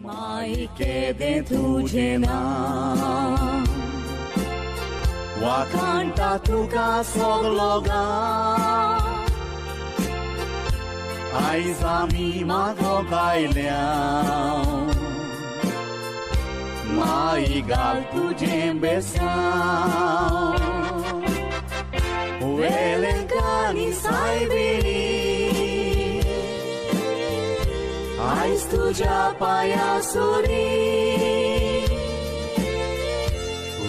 माई केदे तुझे नाम वाकांटा तुका सगलो गांव आयज आमी मागो गायल्या माई घाल तुझें बेसांव वेलेंकांनी सायबिणी आयज तुझ्या पाया सुरी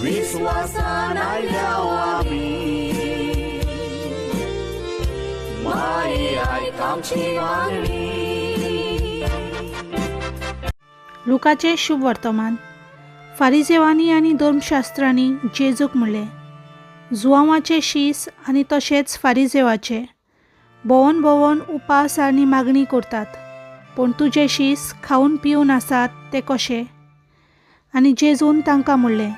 विश्वासान आयल्याव आमी माई आयक आमची मागणी. लुकाचे शुभ वर्तमान. फारिजेवांनी आनी धर्मशास्त्रांनी जेजूक म्हणलें, जुआंवाचे शीस आनी तशेंच फारिजेवाचे भोंवन भोंवन उपास आनी मागणी करतात, पूण तुजे शीस खावन पिवन आसात ते कशे? आनी जेजून तांकां म्हणलें,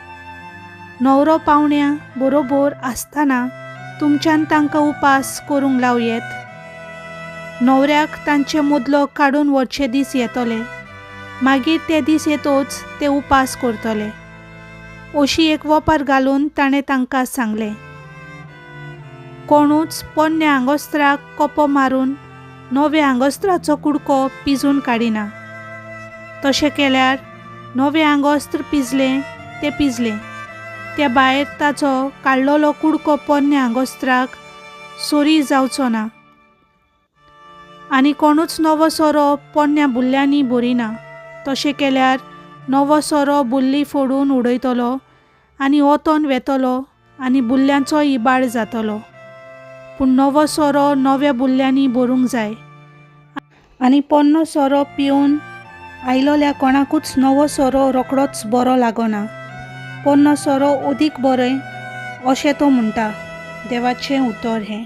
न्हवरो पावण्या बरोबर आसतना तुमच्यान तांकां उपास करूंक लावयेत. न्हवऱ्याक तांचे मदलो काडून व्हरचे दीस येतले, मागीर ते दीस येतोच ते उपास करतले. अशी एक वोपार घालून ताणें तांकां सांगलें, कोणूच पोरण्या आंगोस्त्राक कोपो मारून नव्या आंगोस्त्राचो कुडको पिजून काडिना. तशें केल्यार नवें आंगोस्त्र पिजलें तें पिजलें, त्या भायर ताचो काडलोलो कुडको पोरण्या आंगोस्त्राक सोरी जावचो ना. आनी कोणूच नवो सोरो पोरण्या बुल्ल्यांनी भरिना. तशें केल्यार नवो सोरो बुल्ली फोडून उडयतलो आनी ओतोन वेतलो आनी बुल्ल्यांचो इबाड जातलो. पूण नवो सोरो नव्या बुल्ल्यांनी भरूंक जाय. आनी पोरनो सोरो पिवन आयलोल्या कोणाकूच नवो सोरो रोखडोच बरो लागना. पोरनो सोरो अदीक बरें अशें तो म्हणटा. देवाचें उतर हें.